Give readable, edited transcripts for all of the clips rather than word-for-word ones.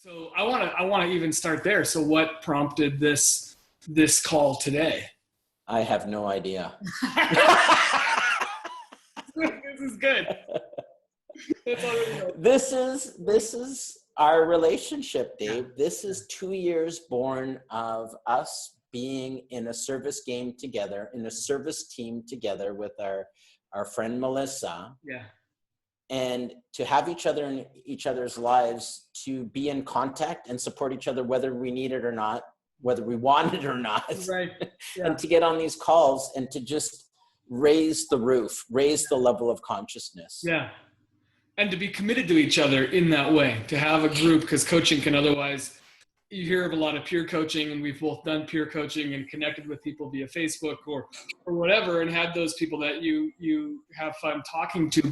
So I want to even start there. So what prompted this call today? I have no idea. This is good. This is our relationship, Dave. This is 2 years born of us being in a service game together, in a service team together with our friend Melissa. Yeah. And to have each other in each other's lives, to be in contact and support each other, whether we need it or not, whether we want it or not. Right. Yeah. And to get on these calls and to just raise the roof, raise the level of consciousness. Yeah. And to be committed to each other in that way, to have a group, because coaching can otherwise, you hear of a lot of peer coaching, and we've both done peer coaching and connected with people via Facebook or whatever, and had those people that you have fun talking to.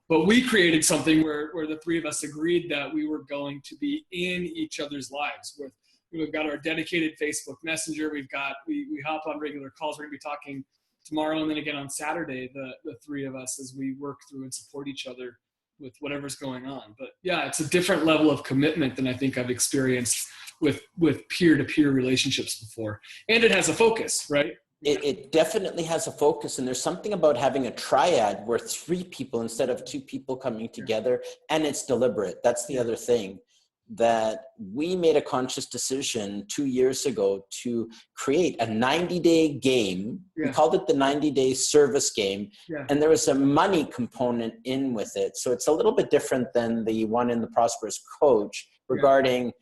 But we created something where the three of us agreed that we were going to be in each other's lives. We've got our dedicated Facebook Messenger. We hop on regular calls. We're going to be talking tomorrow and then again on Saturday, the three of us, as we work through and support each other with whatever's going on. But yeah, it's a different level of commitment than I think I've experienced with peer-to-peer relationships before. And it has a focus, right? It definitely has a focus, and there's something about having a triad where three people instead of two people coming together, and it's deliberate. That's the other thing, that we made a conscious decision 2 years ago to create a 90-day game. Yeah. We called it the 90-day service game, and there was a money component in with it. So it's a little bit different than the one in the Prosperous Coach regarding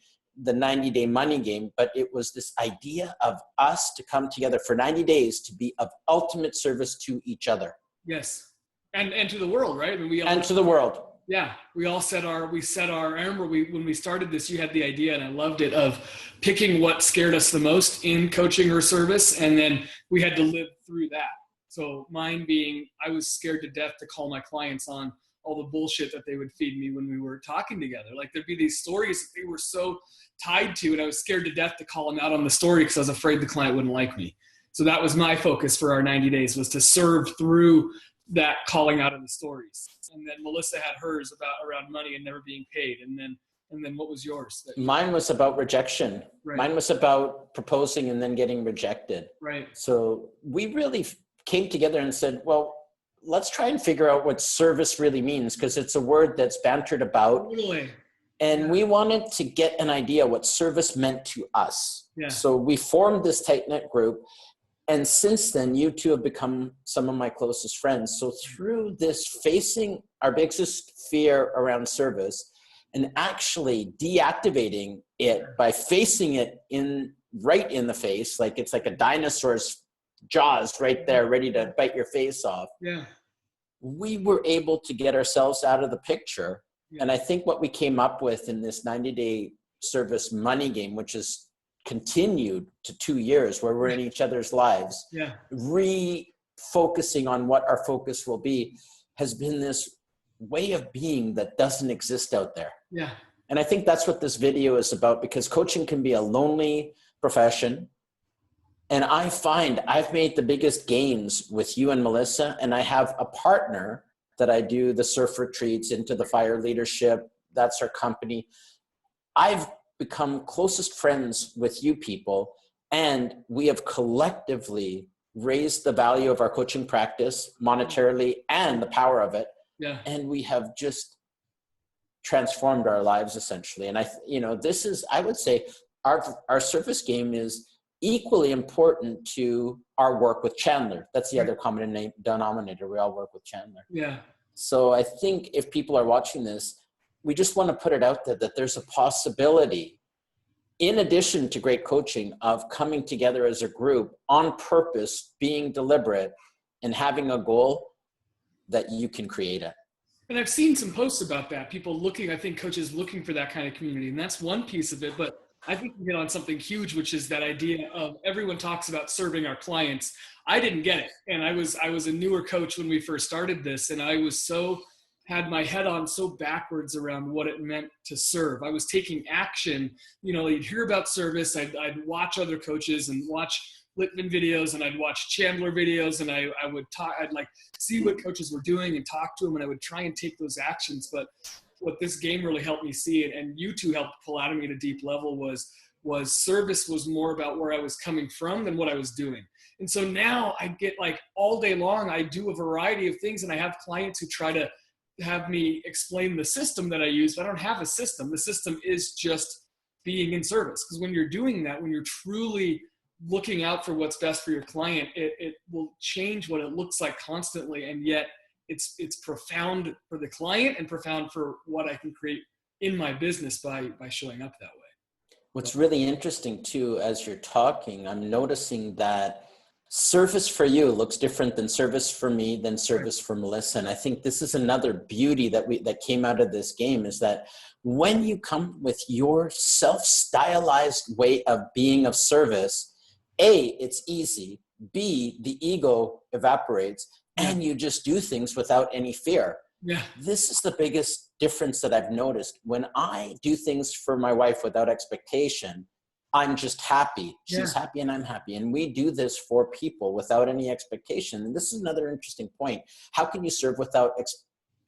the 90-day money game, but it was this idea of us to come together for 90 days to be of ultimate service to each other. Yes. And to the world, right? I mean, and to the world. Yeah. We set our, I remember when we started this, you had the idea, and I loved it, of picking what scared us the most in coaching or service. And then we had to live through that. So mine being, I was scared to death to call my clients on all the bullshit that they would feed me when we were talking together. Like, there'd be these stories that they were so tied to, and I was scared to death to call them out on the story because I was afraid the client wouldn't like me. So that was my focus for our 90 days, was to serve through that calling out of the stories. And then Melissa had hers around money and never being paid. And then what was yours? Mine was about rejection. Right. Mine was about proposing and then getting rejected. Right. So we really came together and said, well, let's try and figure out what service really means, because it's a word that's bantered about. Totally. And we wanted to get an idea what service meant to us. Yeah. So we formed this tight-knit group. And since then, you two have become some of my closest friends. So through this, facing our biggest fear around service and actually deactivating it by facing it right in the face, like it's like a dinosaur's jaws right there, ready to bite your face off. Yeah. We were able to get ourselves out of the picture. Yeah. And I think what we came up with in this 90-day service money game, which is continued to 2 years, where we're in each other's lives, refocusing on what our focus will be, has been this way of being that doesn't exist out there. Yeah. And I think that's what this video is about, because coaching can be a lonely profession. And I find I've made the biggest gains with you and Melissa, and I have a partner that I do the surf retreats, Into the Fire Leadership. That's our company. I've become closest friends with you people, and we have collectively raised the value of our coaching practice monetarily and the power of it. Yeah. And we have just transformed our lives essentially. And this is, I would say, our service game is equally important to our work with Chandler. That's the other common denominator. We all work with Chandler. Yeah. So I think if people are watching this, we just want to put it out there that there's a possibility, in addition to great coaching, of coming together as a group on purpose, being deliberate, and having a goal that you can create it. And I've seen some posts about that. I think coaches looking for that kind of community. And that's one piece of it. But I think we hit on something huge, which is that idea of everyone talks about serving our clients. I didn't get it. And I was a newer coach when we first started this. And I was had my head on so backwards around what it meant to serve. I was taking action. You'd hear about service. I'd watch other coaches and watch Littman videos, and I'd watch Chandler videos, and I'd like see what coaches were doing and talk to them, and I would try and take those actions. But what this game really helped me see, and you two helped pull out of me at a deep level, was service was more about where I was coming from than what I was doing. And so now I get like all day long, I do a variety of things, and I have clients who try to have me explain the system that I use, but I don't have a system. The system is just being in service. Because when you're doing that, when you're truly looking out for what's best for your client, it will change what it looks like constantly. And yet it's profound for the client and profound for what I can create in my business by showing up that way. What's really interesting too, as you're talking, I'm noticing that service for you looks different than service for me, than service for Melissa. And I think this is another beauty that came out of this game, is that when you come with your self-stylized way of being of service, A, it's easy. B, the ego evaporates, and you just do things without any fear. Yeah. This is the biggest difference that I've noticed. When I do things for my wife without expectation, I'm just happy. She's happy and I'm happy. And we do this for people without any expectation. And this is another interesting point. How can you serve without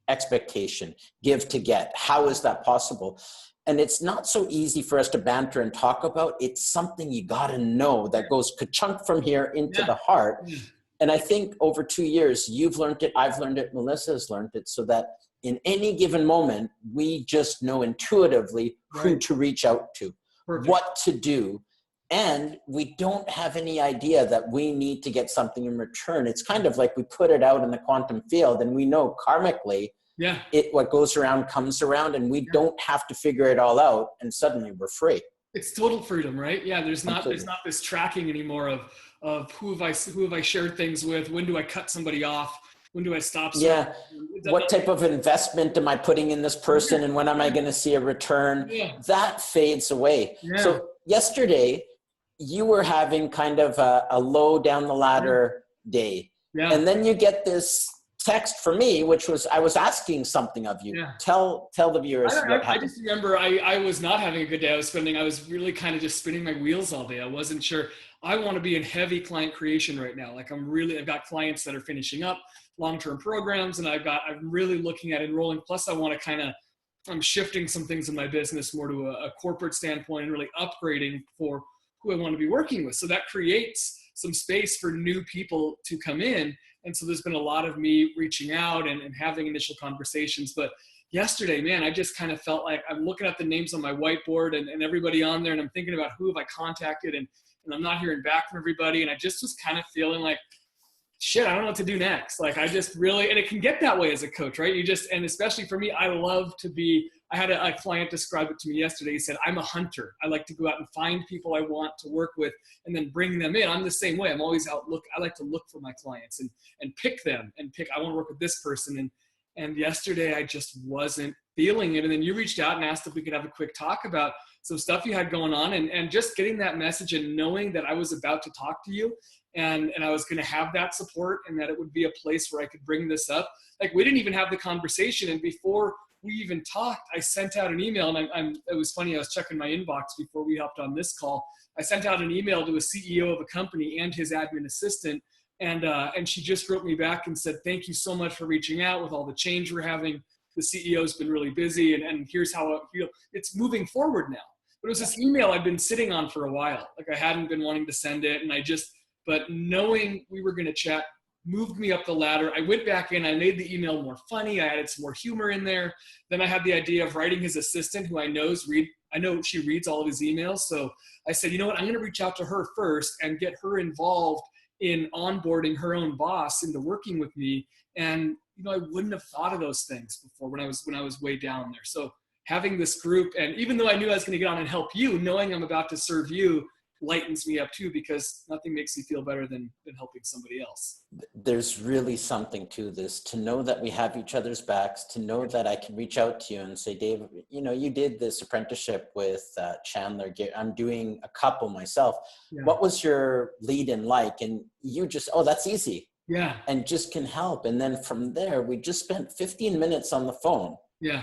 expectation? Give to get. How is that possible? And it's not so easy for us to banter and talk about. It's something you got to know that goes ka-chunk from here into the heart. And I think over 2 years, you've learned it, I've learned it, Melissa has learned it, so that in any given moment, we just know intuitively who to reach out to. Perfect. What to do. And we don't have any idea that we need to get something in return. It's kind of like we put it out in the quantum field, and we know karmically what goes around comes around, and we don't have to figure it all out, and suddenly we're free. It's total freedom, right? Yeah, there's not this tracking anymore of who have I shared things with, when do I cut somebody off, when do I stop? Yeah. What type of investment am I putting in this person, and when am I going to see a return? That fades away. So yesterday you were having kind of a low down the ladder day. And then you get this text from me, which was, I was asking something of you. Tell the viewers what happened. I just remember I was not having a good day. I was really kind of just spinning my wheels all day. I wasn't sure. I want to be in heavy client creation right now. Like I've got clients that are finishing up long-term programs, and I'm really looking at enrolling. Plus I want to I'm shifting some things in my business more to a corporate standpoint and really upgrading for who I want to be working with. So that creates some space for new people to come in. And so there's been a lot of me reaching out and having initial conversations. But yesterday, man, I just kind of felt like I'm looking at the names on my whiteboard and everybody on there, and I'm thinking about who have I contacted, and I'm not hearing back from everybody. And I just was kind of feeling like, shit, I don't know what to do next. Like I just really, and it can get that way as a coach, right? And especially for me, I had a client describe it to me yesterday. He said, I'm a hunter. I like to go out and find people I want to work with and then bring them in. I'm the same way. I'm always out I like to look for my clients and pick them and I want to work with this person. And yesterday I just wasn't feeling it. And then you reached out and asked if we could have a quick talk about some stuff you had going on, and just getting that message and knowing that I was about to talk to you and I was going to have that support, and that it would be a place where I could bring this up. Like we didn't even have the conversation. And before we even talked, I sent out an email, and it was funny. I was checking my inbox before we hopped on this call. I sent out an email to a CEO of a company and his admin assistant. And she just wrote me back and said, thank you so much for reaching out. With all the change we're having, the CEO's been really busy, and here's how it's moving forward now. But it was this email I'd been sitting on for a while. Like I hadn't been wanting to send it, but knowing we were going to chat moved me up the ladder. I went back in, I made the email more funny. I added some more humor in there. Then I had the idea of writing his assistant, who I know she reads all of his emails. So I said, you know what, I'm going to reach out to her first and get her involved in onboarding her own boss into working with me. And, I wouldn't have thought of those things before when I was way down there. So having this group, and even though I knew I was going to get on and help you, knowing I'm about to serve you lightens me up too, because nothing makes me feel better than helping somebody else. There's really something to this, to know that we have each other's backs, to know that I can reach out to you and say, Dave, you did this apprenticeship with Chandler. I'm doing a couple myself. Yeah. What was your lead in like? And you just, that's easy. Yeah. And just can help. And then from there, we just spent 15 minutes on the phone. Yeah.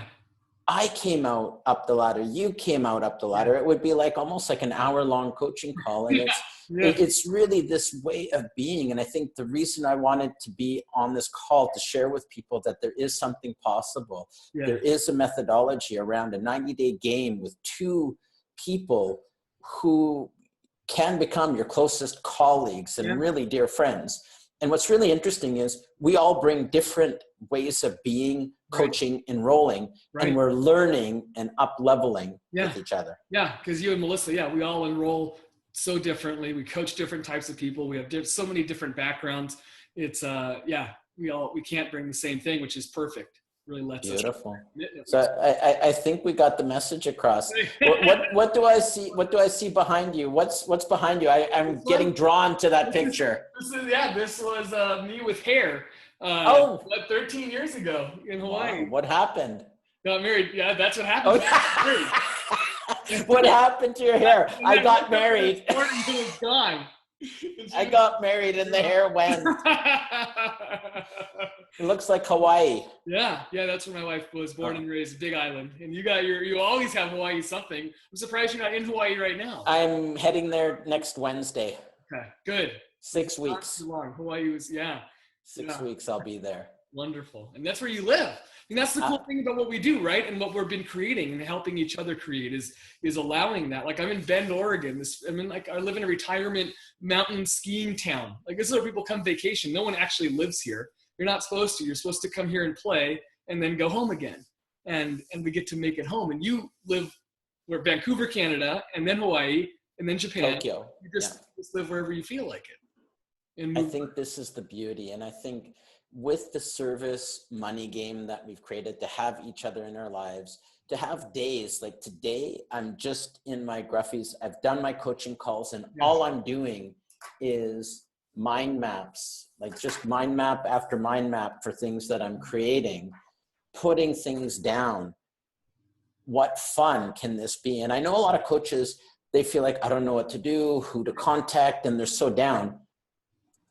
I came out up the ladder. You came out up the ladder. It would be like almost like an hour-long coaching call. And Yeah. It's really this way of being. And I think the reason I wanted to be on this call to share with people that there is something possible. Yeah. There is a methodology around a 90-day game with two people who can become your closest colleagues and really dear friends. And what's really interesting is we all bring different ways of being, coaching, enrolling, and we're learning and up leveling with each other. Yeah, because you and Melissa, we all enroll so differently. We coach different types of people. We have so many different backgrounds. It's we can't bring the same thing, which is perfect. Really lets us. Beautiful. So I think we got the message across. What do I see? What do I see behind you? What's behind you? I'm getting drawn to that picture. This was me with hair. 13 years ago in Hawaii. Wow, what happened? Got married. Yeah, that's what happened. What happened to your hair? I got married. It was gone. I got married and the hair went. It looks like Hawaii. Yeah, that's where my wife was born and raised, Big Island. And you always have Hawaii something. I'm surprised you're not in Hawaii right now. I'm heading there next Wednesday. Okay, good. 6 weeks. Not too long. Hawaii was, 6 weeks I'll be there. Wonderful. And that's where you live. And that's the cool thing about what we do, right? And what we've been creating and helping each other create is allowing that. Like I'm in Bend, Oregon. I live in a retirement mountain skiing town. Like this is where people come vacation. No one actually lives here. You're not supposed to. You're supposed to come here and play and then go home again. And we get to make it home. And you live Vancouver, Canada, and then Hawaii, and then Japan. Tokyo. You just live wherever you feel like it. And I think this is the beauty. And I think with the service money game that we've created, to have each other in our lives, to have days like today, I'm just in my gruffies. I've done my coaching calls and all I'm doing is mind maps, like just mind map after mind map for things that I'm creating, putting things down. What fun can this be? And I know a lot of coaches, they feel like, I don't know what to do, who to contact, and they're so down.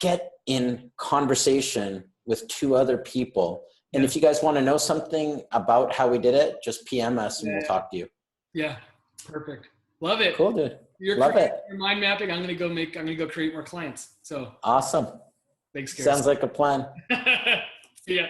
Get in conversation with two other people. And if you guys want to know something about how we did it, just PM us and we'll talk to you. Yeah, perfect. Love it. Cool, dude. You're mind mapping. I'm gonna go create more clients. So awesome. thanks, Gareth. Sounds like a plan. See ya.